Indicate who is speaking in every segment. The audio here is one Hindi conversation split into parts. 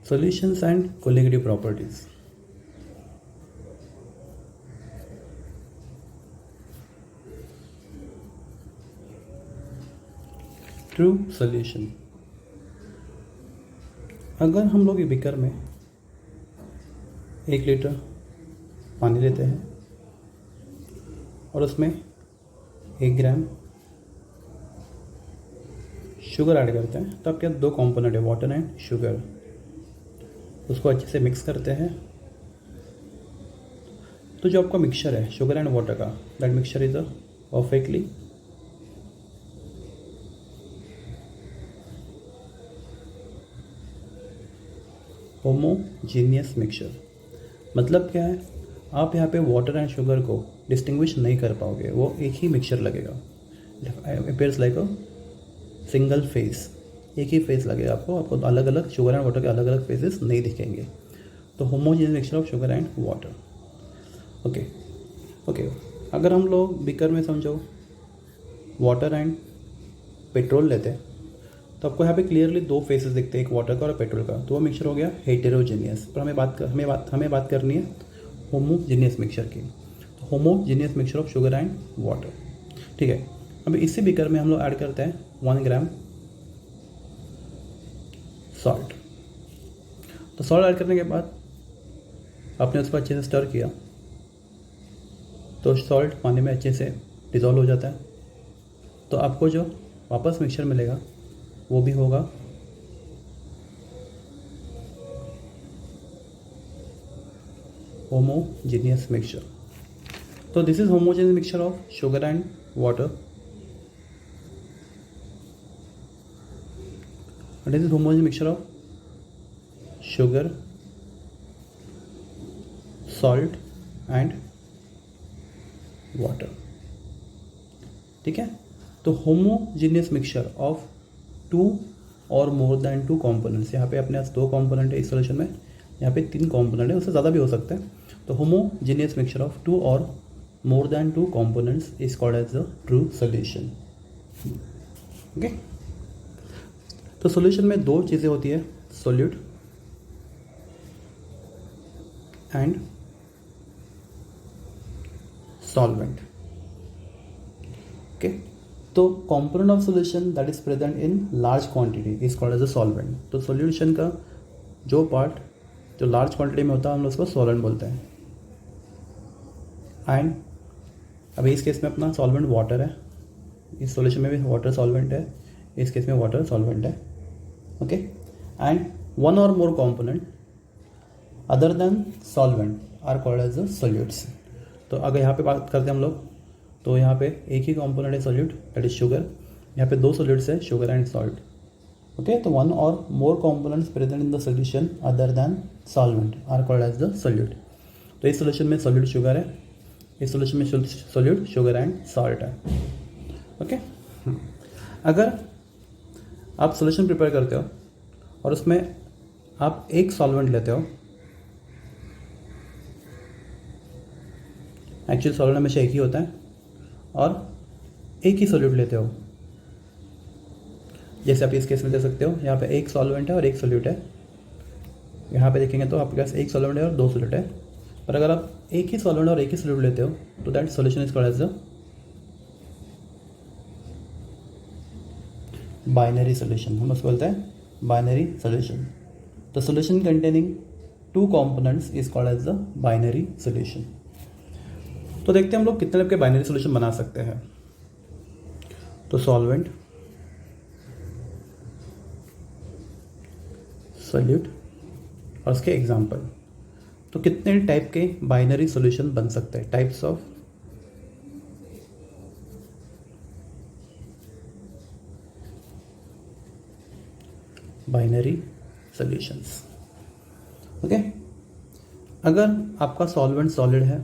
Speaker 1: Solutions and colligative properties. True solution. अगर हम लोग बीकर में 1 लीटर पानी लेते हैं और उसमें 1 ग्राम शुगर ऐड करते हैं, तो आपके 2 कंपोनेंट है, वाटर एंड शुगर। उसको अच्छे से मिक्स करते हैं, तो जो आपका मिक्सचर है शुगर एंड वाटर का, that mixture is a perfectly homogeneous mixture. मतलब क्या है, आप यहाँ पे वाटर एंड शुगर को डिस्टिंग्विश नहीं कर पाओगे, वो एक ही मिक्सचर लगेगा। Appears like a single phase, एक ही फेस लगेगा आपको अलग अलग शुगर एंड वाटर के अलग अलग फेसेस नहीं दिखेंगे। तो homogeneous mixture of sugar and water. Okay, अगर हम लोग बीकर में समझो वाटर एंड पेट्रोल लेते हैं, तो आपको यहाँ पे क्लियरली 2 फेसेस दिखते हैं, एक वाटर का और पेट्रोल का। तो वो मिक्सचर हो गया हेटेरोजीनियस। पर हमें बात करनी है होमोजीनियस मिक्सचर की। तो homogeneous mixture of sugar and water. ठीक है, अब इसी बीकर में हम लोग ऐड करते हैं 1 ग्राम सॉल्ट। तो सॉल्ट ऐड करने के बाद आपने उसको अच्छे से स्टर किया, तो सॉल्ट पानी में अच्छे से डिज़ोल्व हो जाता है। तो आपको जो वापस मिक्सचर मिलेगा वो भी होगा होमोजीनियस मिक्सचर। तो this is homogeneous mixture of sugar and water, and this is homogeneous mixture of sugar, salt and water। ठीक है, तो होमोजीनियस मिक्सचर ऑफ 2 और मोर देन 2 कंपोनेंट्स। यहाँ पे अपने पास 2 कंपोनेंट है इस सॉल्यूशन में, यहाँ पे 3 कंपोनेंट है, उससे ज़्यादा भी हो सकता है। तो होमोजीनियस मिक्सचर ऑफ 2 और more than 2 components is called as the true solution. Okay, तो सॉल्यूशन में 2 चीज़ें होती है, सॉल्यूट एंड सॉल्वेंट। ओके, तो component of solution that is present in large quantity is called as a solvent. तो सॉल्यूशन का जो पार्ट जो लार्ज क्वांटिटी में होता है हम लोग उसको सॉल्वेंट बोलते हैं। एंड अभी इस केस में अपना सॉल्वेंट वाटर है, इस सॉल्यूशन में भी वाटर सॉल्वेंट है, इस केस में वाटर सॉल्वेंट है। Okay, and 1 or more component other than solvent are called as the solutes. तो अगर यहाँ पे बात करते हैं हम लोग, तो यहाँ पे एक ही कंपोनेंट है सॉल्यूट, दैट इज शुगर। यहाँ पे 2 सॉल्यूट्स है, शुगर एंड सॉल्ट। ओके, तो 1 or more components present in the solution other than solvent are called as the solute. तो इस सॉल्यूशन में सॉल्यूट शुगर है, इस सॉल्यूशन में सॉल्यूट शुगर एंड सॉल्ट है। ओके, अगर आप सॉल्यूशन प्रिपेयर करते हो और उसमें आप एक सॉल्वेंट लेते हो, एक्चुअली सॉल्वेंट हमेशा एक ही होता है, और एक ही सॉल्यूट लेते हो, जैसे आप इस केस में दे सकते हो, यहाँ पे एक सॉल्वेंट है और एक सॉल्यूट है। यहाँ पे देखेंगे तो आपके पास एक सॉल्वेंट है और 2 सॉल्यूट है। पर अगर आप एक ही सॉल्वेंट और एक ही सॉल्यूट लेते हो, तो that solution is called as the binary solution. हम उसको बोलते हैं binary solution. The solution containing 2 components is called as the binary solution. तो देखते हैं हम लोग कितने टाइप के बाइनरी सॉल्यूशन बना सकते हैं। तो सॉल्वेंट, सॉल्यूट और उसके एग्जाम्पल। तो कितने टाइप के बाइनरी सॉल्यूशन बन सकते हैं, types of binary solutions. Okay, अगर आपका सॉल्वेंट सॉलिड है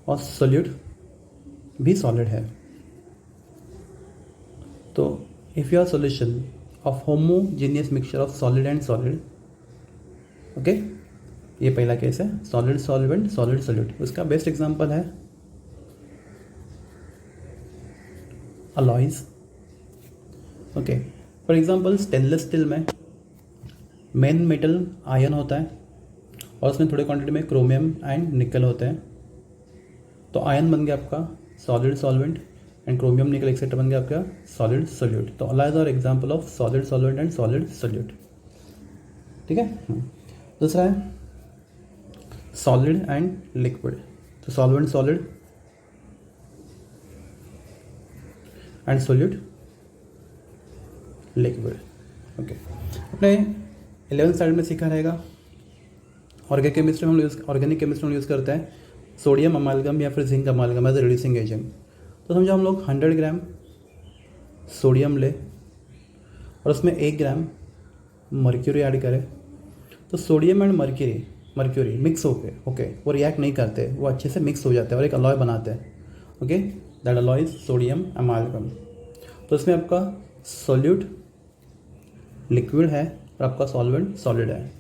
Speaker 1: और सॉल्यूट भी सॉलिड है, तो if your solution of homogeneous mixture of solid and solid, okay, ये पहला केस है, सॉलिड सॉल्वेंट सॉलिड सॉल्यूट। उसका बेस्ट एग्जांपल है alloys. Okay, for example stainless steel में मेन मेटल आयन होता है और उसमें थोड़ी क्वांटिटी में क्रोमियम एंड निकल होते हैं। तो आयन बन गया आपका solid solvent and chromium nickel etcetera बन गया आपका सॉलिड सोल्यूट। तो alloys are example of solid solvent and solid solute. ठीक है। दूसरा है सॉलिड एंड लिक्विड। तो solvent solid and solute liquid. Okay, अपने 11th स्टैंडर्ड में सीखा रहेगा। ऑर्गेनिक केमिस्ट्री में हम यूज़ करते हैं सोडियम अमालगम या फिर zinc amalgam as a reducing agent. तो समझो हम लोग 100 ग्राम सोडियम ले और उसमें 1 ग्राम मर्क्यूरी ऐड करें, तो सोडियम एंड मर्क्यूरी मिक्स होके वो रिएक्ट नहीं करते, वो अच्छे से मिक्स हो जाते हैं और एक अलॉय बनाते हैं। Okay, that alloy is sodium अमालगम। तो इसमें आपका सोल्यूट लिक्विड है और आपका सॉल्वेंट सॉलिड है।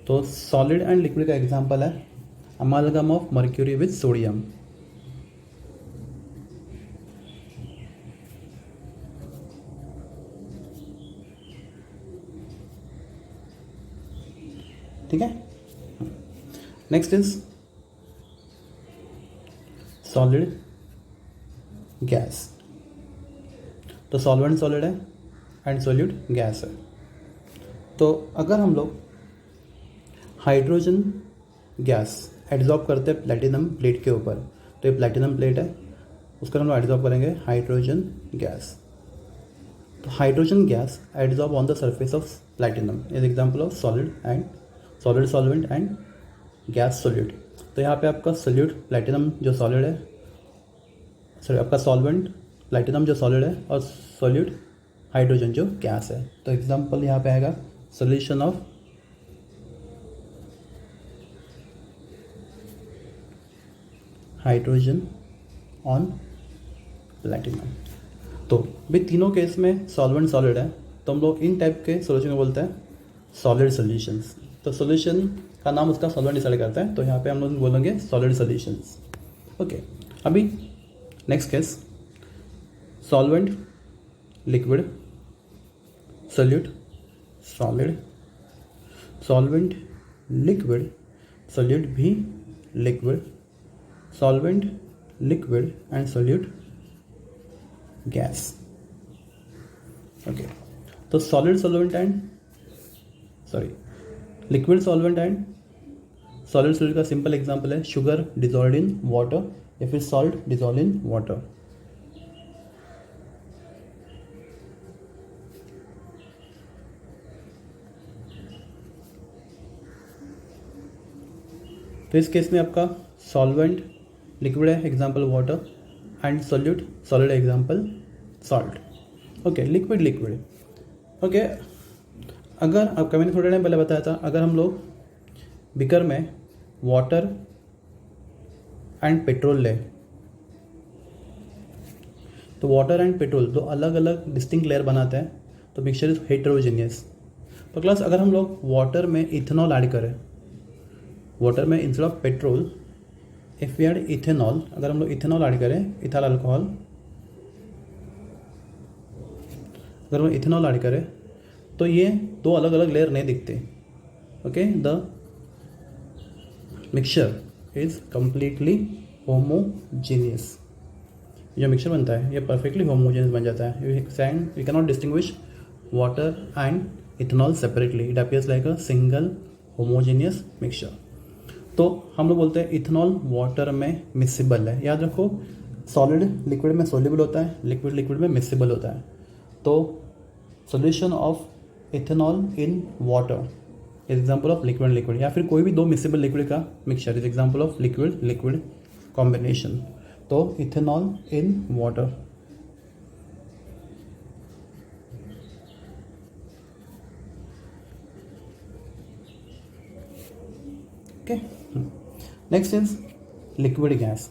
Speaker 1: तो सॉलिड एंड लिक्विड का एग्जांपल है अमालगम ऑफ मर्क्यूरी विद सोडियम। ठीक है। Next is solid gas. तो सॉल्वेंट सॉलिड है एंड सोल्यूट गैस है। तो अगर हम लोग हाइड्रोजन गैस एब्जॉर्ब करते हैं प्लेटिनम प्लेट के ऊपर, तो ये प्लेटिनम प्लेट है, उसका हम लोग एब्जॉर्ब करेंगे हाइड्रोजन गैस। तो hydrogen gas absorb on the surface of platinum is example of solid solvent and gas solute. तो यहाँ पे आपका सोल्यूट प्लेटिनम जो सॉलिड है, सॉरी आपका सॉल्वेंट प्लेटिनम जो सॉलिड है और सोल्यूट हाइड्रोजन जो गैस है। तो एग्जांपल यहाँ पे आएगा solution of hydrogen on platinum. तो भी तीनों केस में सॉल्वेंट सॉलिड है, तो हम लोग इन टाइप के सॉल्यूशन को बोलते हैं सॉलिड सॉल्यूशंस। तो सॉल्यूशन का नाम उसका सॉल्वेंट डिसाइड करता है, तो यहाँ पे हम लोग बोलेंगे सॉलिड सॉल्यूशंस। ओके, अभी next case solvent liquid solute solid, solvent liquid solute भी liquid, solvent liquid and solute gas. Okay, तो solid solvent and liquid solvent and solid solute का सिंपल एग्जांपल है शुगर डिजॉल्व्ड इन वाटर या फिर सॉल्ट डिजॉल्व इन वाटर। तो इस केस में आपका सॉल्वेंट लिक्विड है example water and solute solid example salt. Okay, liquid. Okay, अगर आपका मैंने थोड़े टाइम पहले बताया था, अगर हम लोग बिकर में वाटर एंड पेट्रोल ले, तो वाटर एंड पेट्रोल दो अलग अलग डिस्टिंक्ट लेयर बनाते हैं, तो मिक्सचर इज हेटेरोजेनियस। तो क्लास अगर हम लोग वाटर में इथेनॉल ऐड करें, वाटर में instead of petrol if we add ethanol, अगर हम लोग इथेनॉल ऐड करें इथाइल अल्कोहल, अगर हम इथेनॉल ऐड करें तो ये दो अलग अलग लेयर नहीं दिखते। Okay, the mixture is completely homogeneous. जो मिक्सचर बनता है ये परफेक्टली होमोजेनियस बन जाता है। We can not distinguish water and ethanol separately, it appears like a single homogeneous mixture. तो हम लोग बोलते हैं इथेनॉल वाटर में मिक्सिबल है। याद रखो, सॉलिड लिक्विड में सोल्यूबल होता है, लिक्विड लिक्विड में मिक्सिबल होता है। तो solution of ethanol in water is example of liquid liquid, या फिर कोई भी दो मिक्सिबल लिक्विड का mixture is example of liquid liquid combination. तो ethanol in water. Okay, next is liquid gas.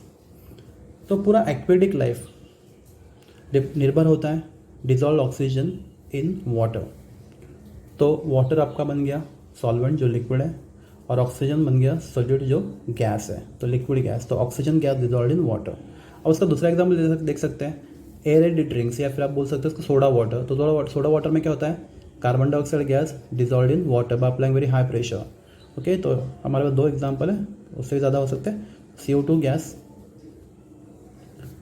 Speaker 1: तो पूरा एक्वेटिक लाइफ निर्भर होता है डिजॉल्व ऑक्सीजन इन वाटर। तो वाटर आपका बन गया सॉल्वेंट जो लिक्विड है, और ऑक्सीजन बन गया सोल्यूट जो गैस है, तो लिक्विड गैस। तो oxygen gas dissolve in water. अब उसका दूसरा एग्जाम्पल देख सकते हैं एयरेटेड ड्रिंक्स, या फिर आप बोल सकते हैं उसको सोडा वाटर। तो सोडा वाटर में क्या होता है, carbon dioxide gas dissolve in water by applying very high pressure. Okay, तो हमारे पास 2 एग्जाम्पल है, उससे ज़्यादा हो सकते हैं। CO2 gas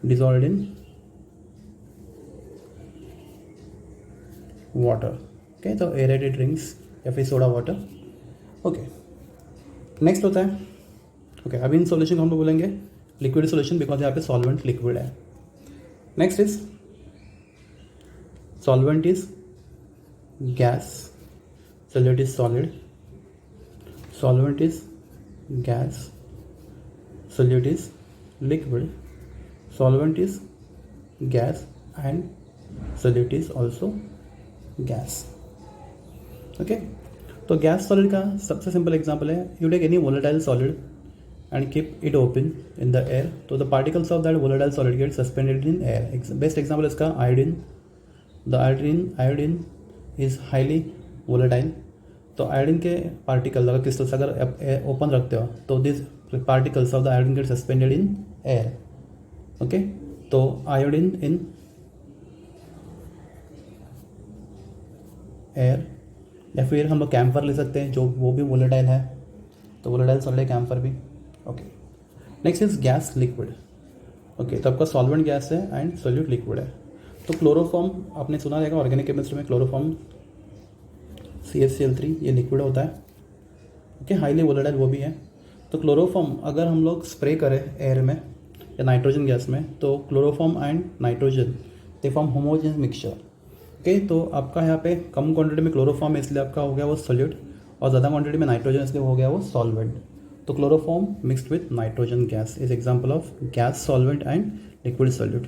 Speaker 1: dissolve in water. Okay, तो एरेटेड ड्रिंक्स या फिर सोडा वाटर। ओके, नेक्स्ट होता है, ओके अभी इन सॉल्यूशन को हम लोग बोलेंगे लिक्विड सॉल्यूशन, बिकॉज यहाँ पे सॉल्वेंट लिक्विड है। Next is solvent is gas, solute is solid, solvent is gas, solute is liquid, solvent is gas and solute is also gas. Okay, तो गैस सॉलिड का सबसे सिंपल एग्जांपल है, you take any volatile solid and keep it open in the air, तो the particles of that volatile solid get suspended in air. Best example इसका iodine. The iodine is highly volatile, तो आयोडीन के पार्टिकल अगर क्रिस्टल्स अगर ओपन रखते हो तो this particles of the iodine get suspended in air. Okay, तो आयोडीन इन एयर, या फिर हम लोग कैम्फर ले सकते हैं जो वो भी वोलेटाइल है, तो वोलेटाइल सॉलिड कैम्फर भी। Okay, next is gas liquid. Okay, तो आपका सॉल्वेंट गैस है एंड सॉल्यूट लिक्विड है। तो क्लोरोफॉर्म आपने सुना रहेगा ऑर्गेनिक केमिस्ट्री में, क्लोरोफॉर्म CaCl3 ये लिक्विड होता है। ओके, हाईली वोलेटाइल वो भी है। तो क्लोरोफॉर्म अगर हम लोग स्प्रे करें एयर में या नाइट्रोजन गैस में, तो chloroform and nitrogen they form homogeneous mixture. Okay, तो आपका यहाँ पे कम क्वांटिटी में क्लोरोफॉर्म इसलिए आपका हो गया वो सॉल्यूट, और ज़्यादा क्वांटिटी में नाइट्रोजन इसलिए हो गया वो सॉल्वेंट। तो chloroform mixed with nitrogen gas is example of gas solvent and liquid solute.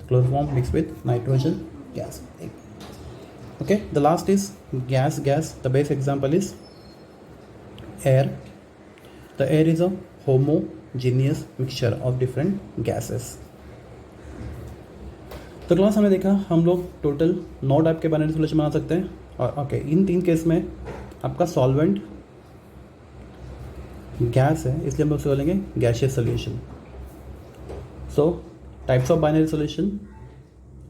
Speaker 1: Chloroform mixed with nitrogen gas. Okay, the last is gas. The base example is air. The air is a homogeneous mixture of different gases. तो क्लास हमने देखा हम लोग टोटल 9 टाइप के बाइनरी सॉल्यूशन बना सकते हैं। और ओके, इन 3 केस में आपका सॉल्वेंट गैस है, इसलिए हम लोग बोलेंगे gaseous solution. So types of binary solution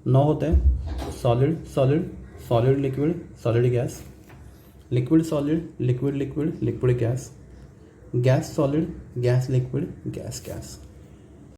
Speaker 1: 9 होते हैं, solid solid, solid liquid, solid gas, liquid solid, liquid liquid, liquid gas, gas solid, gas liquid, gas gas.